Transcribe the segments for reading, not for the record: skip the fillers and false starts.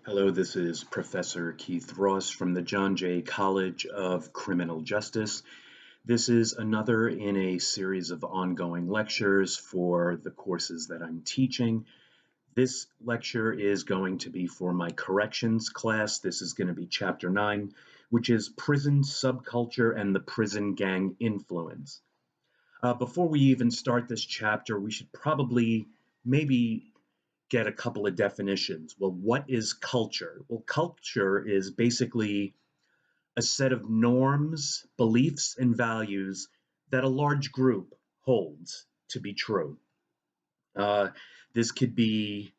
Hello, this is Professor Keith Ross from the John Jay College of Criminal Justice. This is another in a series of ongoing lectures for the courses that I'm teaching. This lecture is going to be for my corrections class. This is going to be Chapter 9, which is Prison Subculture and the Prison Gang Influence. Before we even start this chapter, we should probably maybe get a couple of definitions. Well, what is culture? Well, culture is basically a set of norms, beliefs, and values that a large group holds to be true. This could be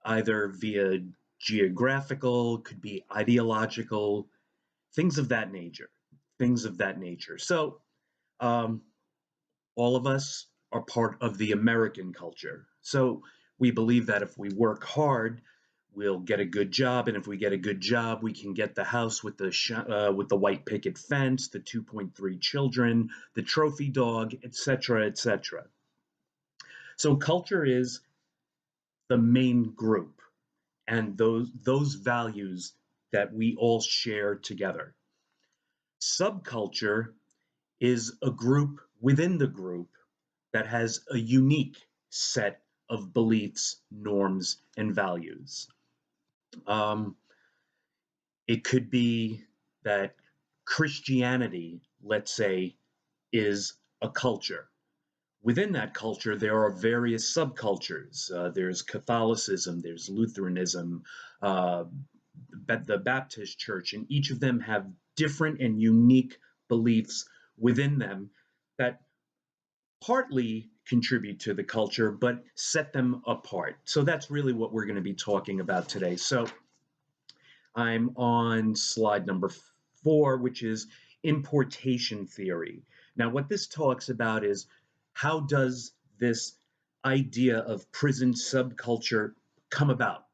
either via geographical, could be ideological, things of that nature. So, um, all of us are part of the American culture. So we believe that if we work hard, we'll get a good job, and if we get a good job, we can get the house with the white picket fence, the 2.3 children, the trophy dog, etc., etc. So culture is the main group, and those values that we all share together. Subculture is a group within the group that has a unique set of beliefs, norms, and values. Um, it could be that Christianity, let's say, is a culture. Within that culture, there are various subcultures. There's Catholicism, there's Lutheranism, uh, the Baptist Church, and each of them have different and unique beliefs within them that partly contribute to the culture, but set them apart. So that's really what we're going to be talking about today. So I'm on slide number 4, which is importation theory. Now, what this talks about is how does this idea of prison subculture come about?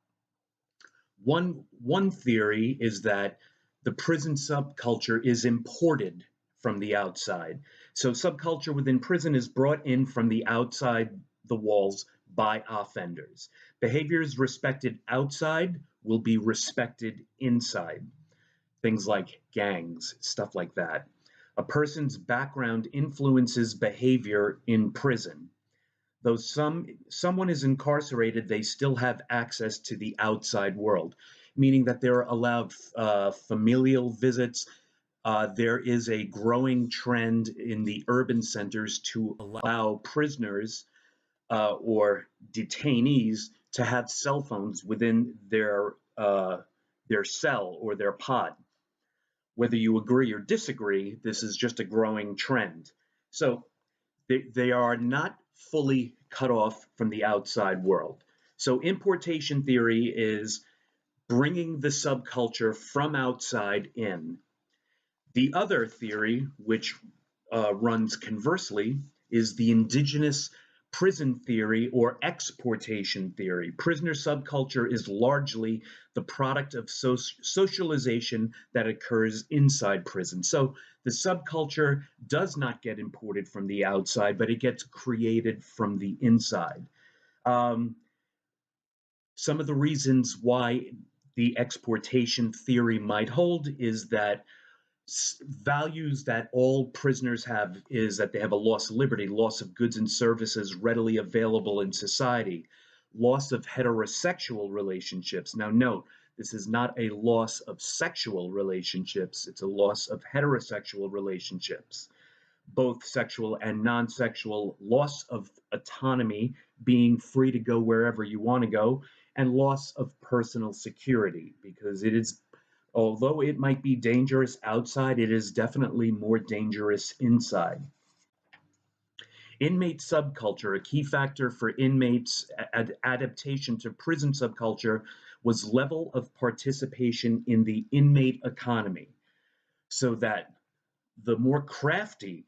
One theory is that the prison subculture is imported from the outside. So subculture within prison is brought in from the outside the walls by offenders. Behaviors respected outside will be respected inside. Things like gangs, stuff like that. A person's background influences behavior in prison. Though someone is incarcerated, they still have access to the outside world, meaning that they're allowed familial visits. There is a growing trend in the urban centers to allow prisoners or detainees to have cell phones within their cell or their pod. Whether you agree or disagree, this is just a growing trend. So they are not fully cut off from the outside world. So importation theory is bringing the subculture from outside in. The other theory, which runs conversely, is the indigenous prison theory or exportation theory. Prisoner subculture is largely the product of socialization that occurs inside prison. So the subculture does not get imported from the outside, but it gets created from the inside. Um, some of the reasons why the exportation theory might hold is that values that all prisoners have is that they have a loss of liberty, loss of goods and services readily available in society, loss of heterosexual relationships. Now, note, this is not a loss of sexual relationships, it's a loss of heterosexual relationships, both sexual and non sexual, loss of autonomy, being free to go wherever you want to go, and loss of personal security, because it is although it might be dangerous outside, it is definitely more dangerous inside. Inmate subculture, a key factor for inmates' adaptation to prison subculture was level of participation in the inmate economy, so that the more crafty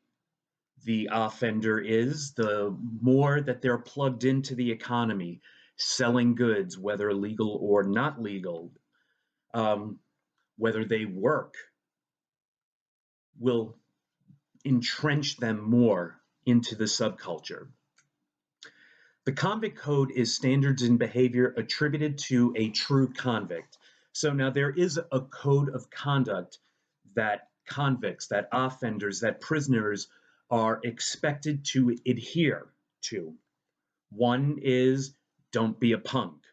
the offender is, the more that they're plugged into the economy, selling goods, whether legal or not legal, whether they work, will entrench them more into the subculture. The convict code is standards in behavior attributed to a true convict. So now there is a code of conduct that convicts, that offenders, that prisoners are expected to adhere to. One is don't be a punk,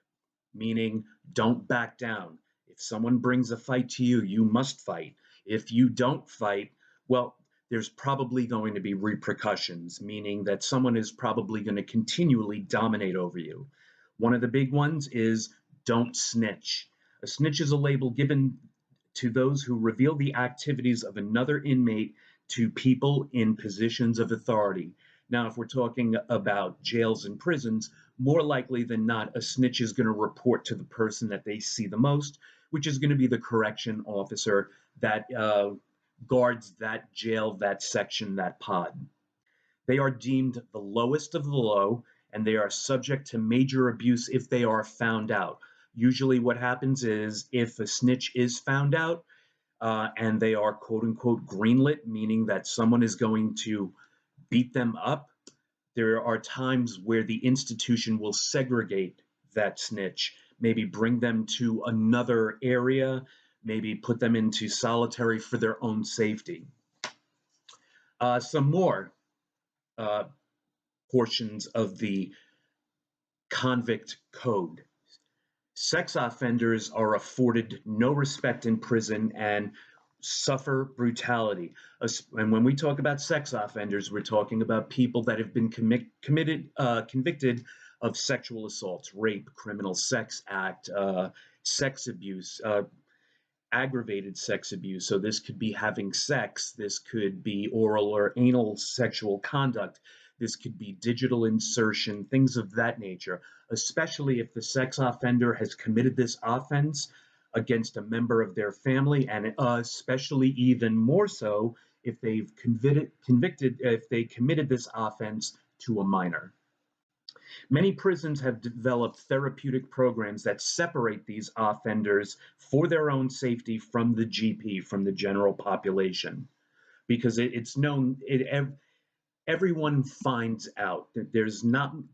meaning don't back down. If someone brings a fight to you, you must fight. If you don't fight, well, there's probably going to be repercussions, meaning that someone is probably going to continually dominate over you. One of the big ones is don't snitch. A snitch is a label given to those who reveal the activities of another inmate to people in positions of authority. Now, if we're talking about jails and prisons, more likely than not, a snitch is going to report to the person that they see the most, which is going to be the correction officer that guards that jail, that section, that pod. They are deemed the lowest of the low, and they are subject to major abuse if they are found out. Usually, what happens is if a snitch is found out and they are quote unquote greenlit, meaning that someone is going to beat them up, there are times where the institution will segregate that snitch, maybe bring them to another area, maybe put them into solitary for their own safety. Some more uh, portions of the convict code. Sex offenders are afforded no respect in prison and suffer brutality. And when we talk about sex offenders, we're talking about people that have been convicted of sexual assaults, rape, criminal sex act, sex abuse, aggravated sex abuse. So this could be having sex, this could be oral or anal sexual conduct, this could be digital insertion, things of that nature, especially if the sex offender has committed this offense against a member of their family, and especially even more so if they've if they committed this offense to a minor. Many prisons have developed therapeutic programs that separate these offenders for their own safety from the GP, from the general population, because it's known, everyone finds out that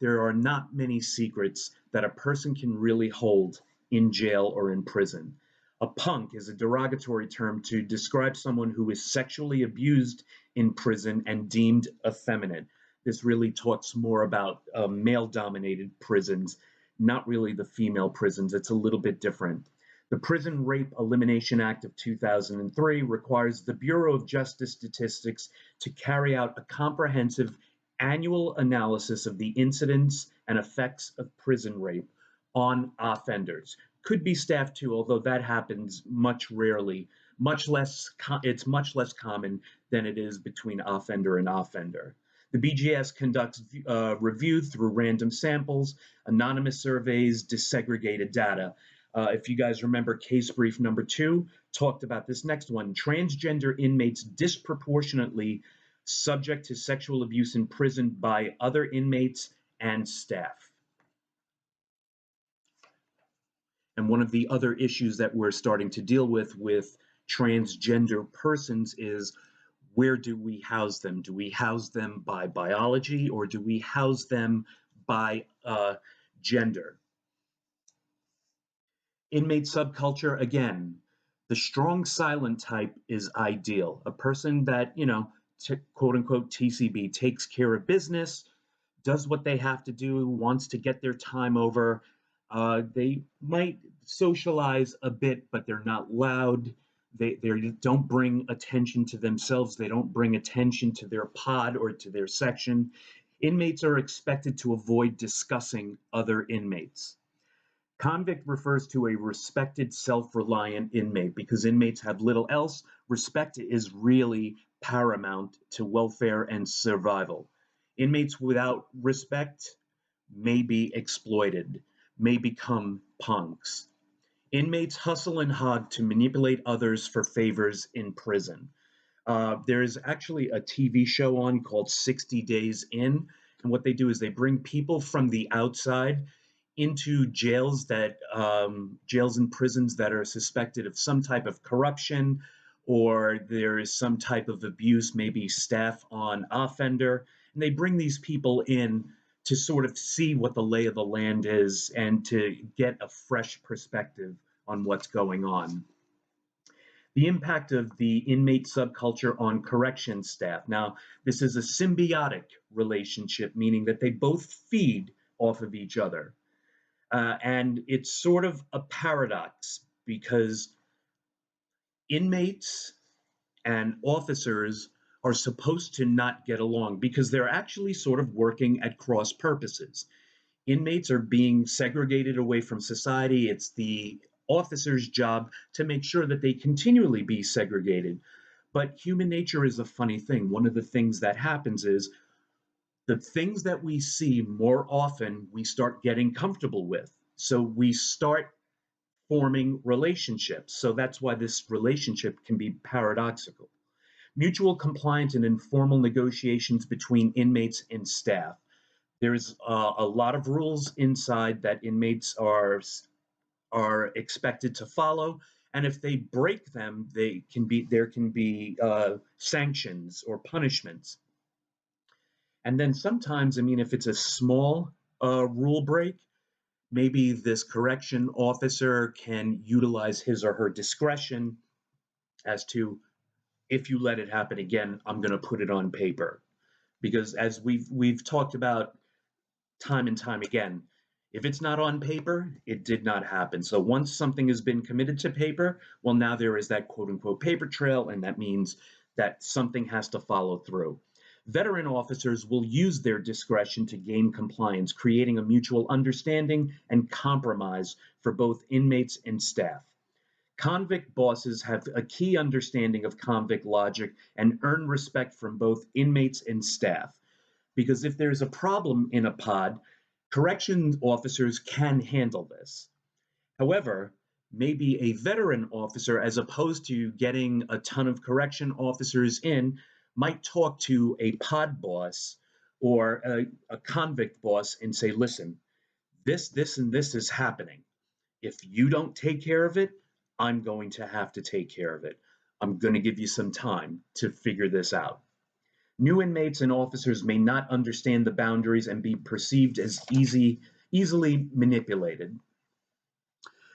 there are not many secrets that a person can really hold in jail or in prison. A punk is a derogatory term to describe someone who is sexually abused in prison and deemed effeminate. This really talks more about male dominated prisons, not really the female prisons. It's a little bit different. The Prison Rape Elimination Act of 2003 requires the Bureau of Justice Statistics to carry out a comprehensive annual analysis of the incidence and effects of prison rape on offenders. Could be staff too, although that happens much rarely, it's much less common than it is between offender and offender. The BGS conducts review through random samples, anonymous surveys, disaggregated data. If you guys remember, case brief number 2 talked about this next one. Transgender inmates disproportionately subject to sexual abuse in prison by other inmates and staff. And one of the other issues that we're starting to deal with transgender persons is, where do we house them? Do we house them by biology, or do we house them by gender? Inmate subculture, again, the strong silent type is ideal. A person that, quote unquote TCB, takes care of business, does what they have to do, wants to get their time over. They might socialize a bit, but they're not loud. They don't bring attention to themselves. They don't bring attention to their pod or to their section. Inmates are expected to avoid discussing other inmates. Convict refers to a respected, self-reliant inmate. Because inmates have little else, respect is really paramount to welfare and survival. Inmates without respect may be exploited, may become punks. Inmates hustle and hog to manipulate others for favors in prison. There is actually a TV show on called 60 Days In, and what they do is they bring people from the outside into jails and prisons that are suspected of some type of corruption, or there is some type of abuse, maybe staff on offender, and they bring these people in to sort of see what the lay of the land is and to get a fresh perspective on what's going on. The impact of the inmate subculture on corrections staff. Now, this is a symbiotic relationship, meaning that they both feed off of each other. And it's sort of a paradox because inmates and officers are supposed to not get along because they're actually sort of working at cross purposes. Inmates are being segregated away from society. It's the officer's job to make sure that they continually be segregated. But human nature is a funny thing. One of the things that happens is the things that we see more often, we start getting comfortable with. So we start forming relationships. So that's why this relationship can be paradoxical. Mutual compliance and informal negotiations between inmates and staff. There's a lot of rules inside that inmates are expected to follow, and if they break them, there can be sanctions or punishments. And then sometimes, I mean, if it's a small rule break, maybe this correction officer can utilize his or her discretion as to if you let it happen again, I'm going to put it on paper. Because as we've talked about time and time again, if it's not on paper, it did not happen. So once something has been committed to paper, well, now there is that quote unquote paper trail, and that means that something has to follow through. Veteran officers will use their discretion to gain compliance, creating a mutual understanding and compromise for both inmates and staff. Convict bosses have a key understanding of convict logic and earn respect from both inmates and staff. Because if there's a problem in a pod, corrections officers can handle this. However, maybe a veteran officer, as opposed to getting a ton of correction officers in, might talk to a pod boss or a convict boss and say, listen, this, and this is happening. If you don't take care of it, I'm going to have to take care of it. I'm going to give you some time to figure this out. New inmates and officers may not understand the boundaries and be perceived as easily manipulated.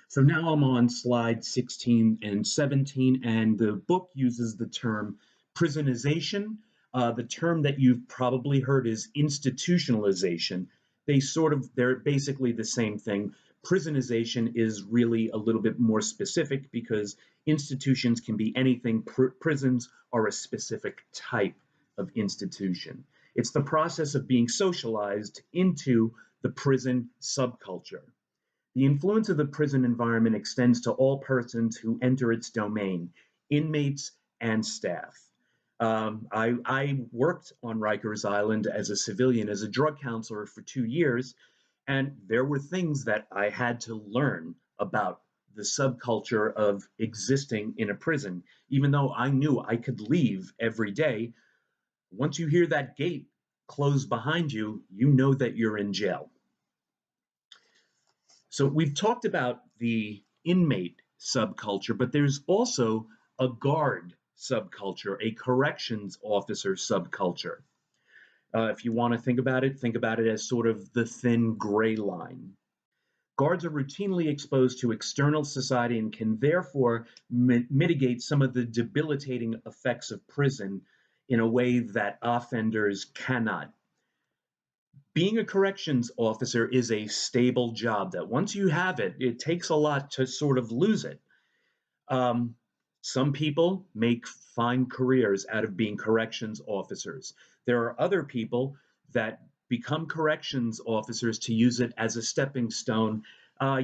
So now I'm on slide 16 and 17, and the book uses the term prisonization. The term that you've probably heard is institutionalization. They're basically the same thing. Prisonization is really a little bit more specific because institutions can be anything. Prisons are a specific type of institution. It's the process of being socialized into the prison subculture. The influence of the prison environment extends to all persons who enter its domain, inmates and staff. I worked on Rikers Island as a civilian, as a drug counselor for 2 years, and there were things that I had to learn about the subculture of existing in a prison. Even though I knew I could leave every day, once you hear that gate close behind you, you know that you're in jail. So we've talked about the inmate subculture, but there's also a guard subculture, a corrections officer subculture. If you want to think about it as sort of the thin gray line. Guards are routinely exposed to external society and can therefore mitigate some of the debilitating effects of prison in a way that offenders cannot. Being a corrections officer is a stable job that once you have it, it takes a lot to sort of lose it. Some people make fine careers out of being corrections officers. There are other people that become corrections officers to use it as a stepping stone,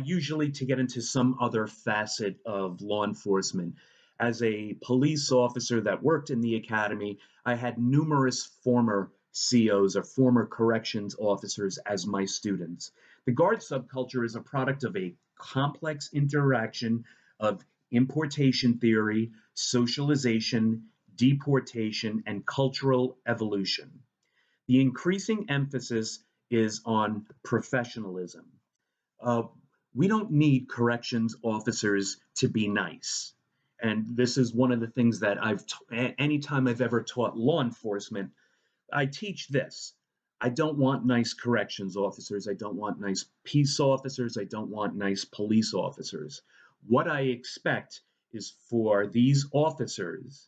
usually to get into some other facet of law enforcement. As a police officer that worked in the academy, I had numerous former COs or former corrections officers as my students. The guard subculture is a product of a complex interaction of importation theory, socialization, deportation, and cultural evolution. The increasing emphasis is on professionalism. We don't need corrections officers to be nice. And this is one of the things that anytime I've ever taught law enforcement, I teach this. I don't want nice corrections officers. I don't want nice peace officers. I don't want nice police officers. What I expect is for these officers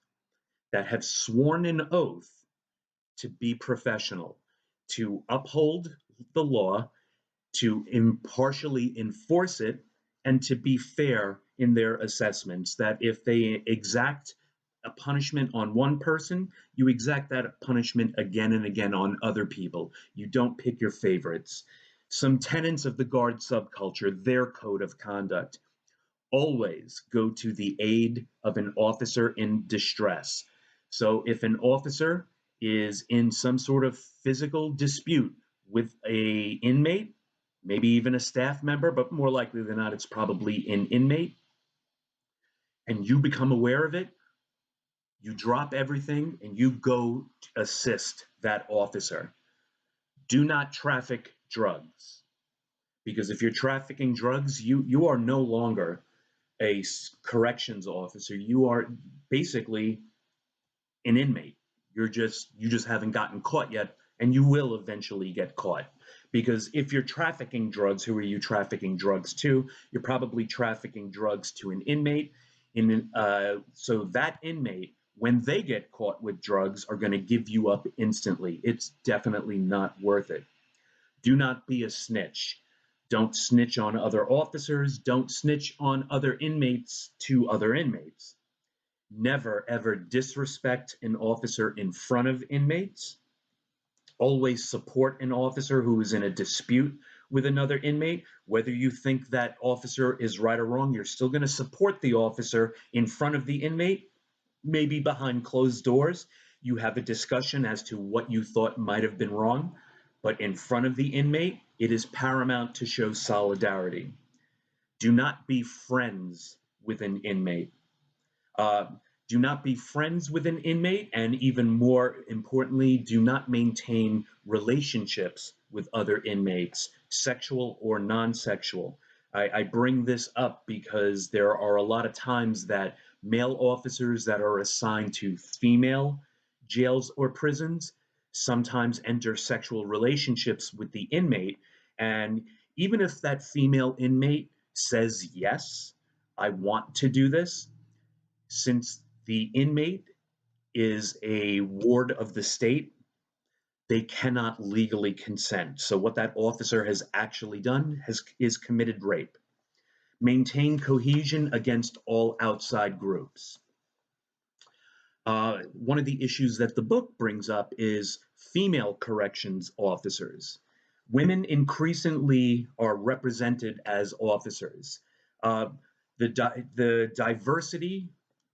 that have sworn an oath to be professional, to uphold the law, to impartially enforce it, and to be fair in their assessments. That if they exact a punishment on one person, you exact that punishment again and again on other people. You don't pick your favorites. Some tenets of the guard subculture, their code of conduct: always go to the aid of an officer in distress. So if an officer is in some sort of physical dispute with a inmate, maybe even a staff member, but more likely than not, it's probably an inmate, and you become aware of it, you drop everything and you go assist that officer. Do not traffic drugs, because if you're trafficking drugs, you are no longer a corrections officer. You are basically an inmate. You just haven't gotten caught yet, and you will eventually get caught. Because if you're trafficking drugs, who are you trafficking drugs to? You're probably trafficking drugs to an inmate. So that inmate, when they get caught with drugs, are going to give you up instantly. It's definitely not worth it. Do not be a snitch. Don't snitch on other officers. Don't snitch on other inmates to other inmates. Never ever disrespect an officer in front of inmates. Always support an officer who is in a dispute with another inmate. Whether you think that officer is right or wrong, you're still going to support the officer in front of the inmate, maybe behind closed doors. You have a discussion as to what you thought might have been wrong, but in front of the inmate, it is paramount to show solidarity. Do not be friends with an inmate. Uh, do not be friends with an inmate, and even more importantly, do not maintain relationships with other inmates, sexual or non sexual. I bring this up because there are a lot of times that male officers that are assigned to female jails or prisons sometimes enter sexual relationships with the inmate. And even if that female inmate says, yes, I want to do this, since the inmate is a ward of the state, they cannot legally consent. So what that officer has actually done is committed rape. Maintain cohesion against all outside groups. One of the issues that the book brings up is female corrections officers. Women increasingly are represented as officers. Uh, the diversity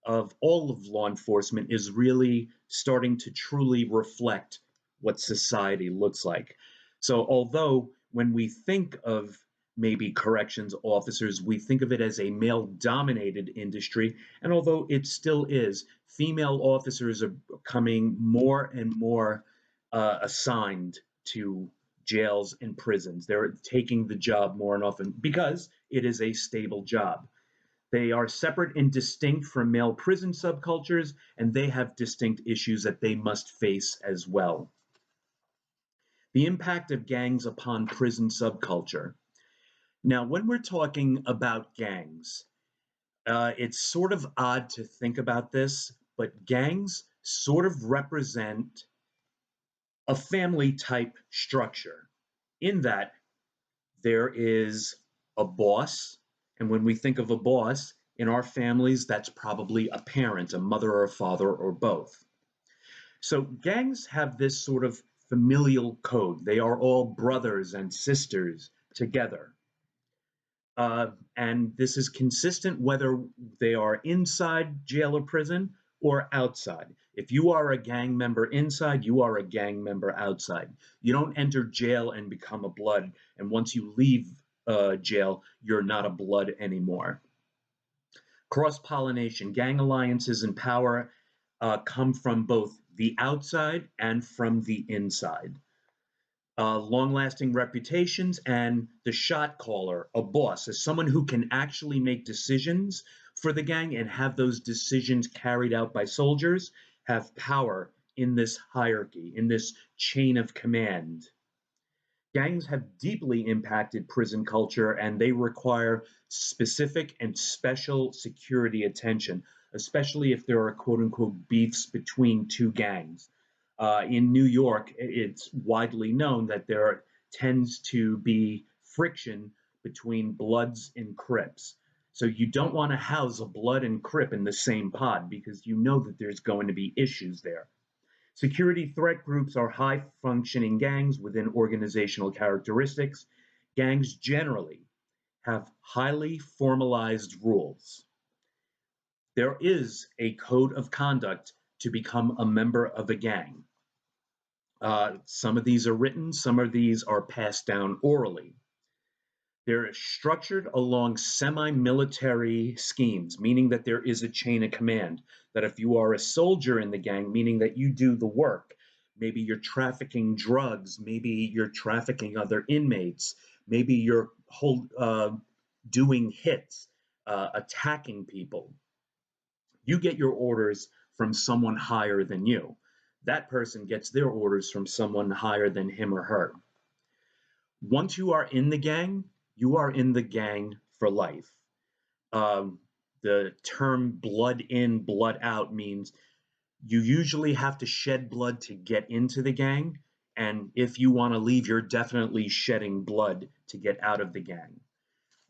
of all of law enforcement is really starting to truly reflect what society looks like. So, although when we think of maybe corrections officers, we think of it as a male dominated industry. And although it still is, female officers are becoming more and more assigned to jails and prisons. They're taking the job more and often because it is a stable job. They are separate and distinct from male prison subcultures, and they have distinct issues that they must face as well. The impact of gangs upon prison subculture. Now, when we're talking about gangs, it's sort of odd to think about this, but gangs sort of represent a family type structure in that there is a boss. And when we think of a boss in our families, that's probably a parent, a mother or a father, or both. So gangs have this sort of familial code. They are all brothers and sisters together. And this is consistent whether they are inside jail or prison or outside. If you are a gang member inside, you are a gang member outside. You don't enter jail and become a blood, and once you leave jail, you're not a blood anymore. Cross pollination, gang alliances and power come from both the outside and from the inside. Long-lasting reputations, and the shot caller, a boss, as someone who can actually make decisions for the gang and have those decisions carried out by soldiers, have power in this hierarchy, in this chain of command. Gangs have deeply impacted prison culture, and they require specific and special security attention, especially if there are quote unquote beefs between two gangs. In New York, it's widely known that tends to be friction between Bloods and Crips. So you don't want to house a Blood and Crip in the same pod because you know that there's going to be issues there. Security threat groups are high functioning gangs within organizational characteristics. Gangs generally have highly formalized rules. There is a code of conduct to become a member of a gang. Some of these are written, some of these are passed down orally. They're structured along semi-military schemes, meaning that there is a chain of command. That if you are a soldier in the gang, meaning that you do the work, maybe you're trafficking drugs, maybe you're trafficking other inmates, maybe you're doing hits, attacking people. You get your orders from someone higher than you. That person gets their orders from someone higher than him or her. Once you are in the gang, you are in the gang for life. Um, the term blood in, blood out means you usually have to shed blood to get into the gang. And if you want to leave, you're definitely shedding blood to get out of the gang.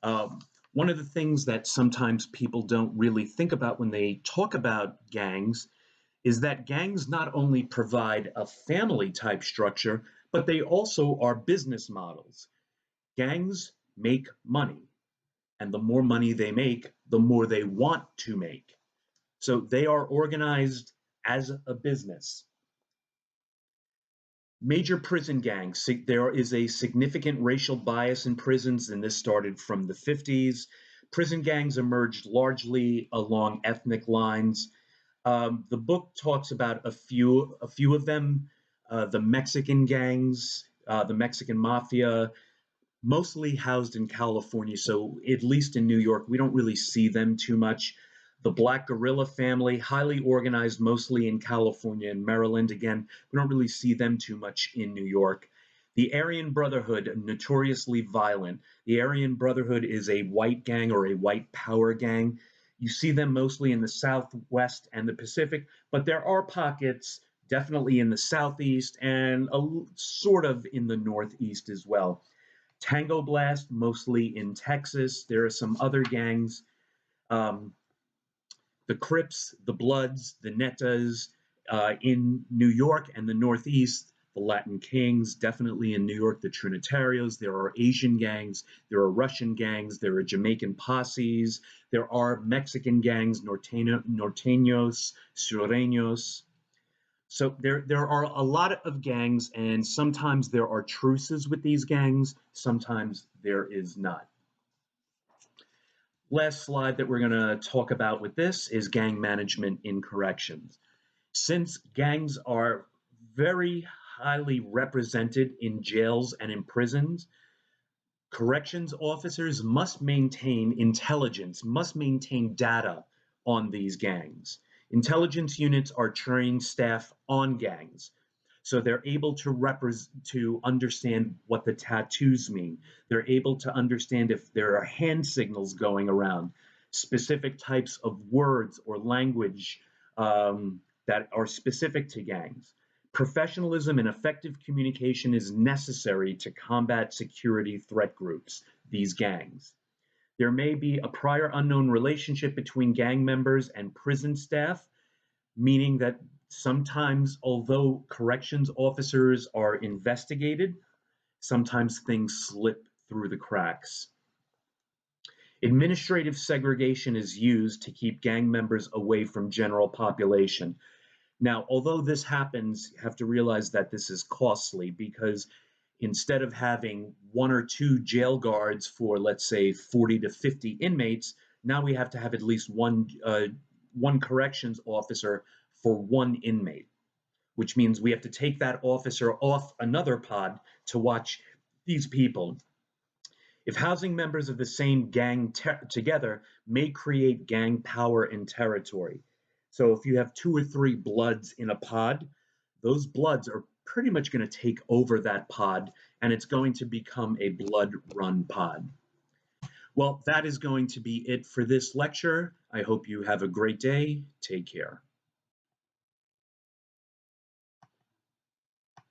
Um, One of the things that sometimes people don't really think about when they talk about gangs is that gangs not only provide a family type structure, but they also are business models. Gangs make money, and the more money they make, the more they want to make. So they are organized as a business. Major prison gangs. There is a significant racial bias in prisons, and this started from the 50s. Prison gangs emerged largely along ethnic lines. The book talks about a few of them, the Mexican gangs, the Mexican mafia, mostly housed in California. So at least in New York, we don't really see them too much. The Black Guerrilla family, highly organized, mostly in California and Maryland. Again, we don't really see them too much in New York. The Aryan Brotherhood, notoriously violent. The Aryan Brotherhood is a white gang or a white power gang. You see them mostly in the Southwest and the Pacific, but there are pockets definitely in the Southeast and sort of in the Northeast as well. Tango Blast, mostly in Texas. There are some other gangs, um, the Crips, the Bloods, the Netas in New York and the Northeast. The Latin Kings, definitely in New York, the Trinitarios. There are Asian gangs, there are Russian gangs, there are Jamaican posses, there are Mexican gangs, norteños, sureños. So there are a lot of gangs, and sometimes there are truces with these gangs, sometimes there is not. Last slide that we're going to talk about with this is gang management in corrections. Since gangs are very highly represented in jails and in prisons, corrections officers must maintain intelligence, must maintain data on these gangs. Intelligence units are trained staff on gangs. So they're able to understand what the tattoos mean. They're able to understand if there are hand signals going around, specific types of words or language that are specific to gangs. Professionalism and effective communication is necessary to combat security threat groups, these gangs. There may be a prior unknown relationship between gang members and prison staff, meaning that sometimes, although corrections officers are investigated, sometimes things slip through the cracks. Administrative segregation is used to keep gang members away from general population. Now, although this happens, you have to realize that this is costly because instead of having one or two jail guards for, let's say, 40 to 50 inmates, now we have to have at least one corrections officer for one inmate, which means we have to take that officer off another pod to watch these people. If housing members of the same gang together may create gang power and territory. So if you have two or three Bloods in a pod, those Bloods are pretty much going to take over that pod and it's going to become a blood run pod. Well, that is going to be it for this lecture. I hope you have a great day. Take care.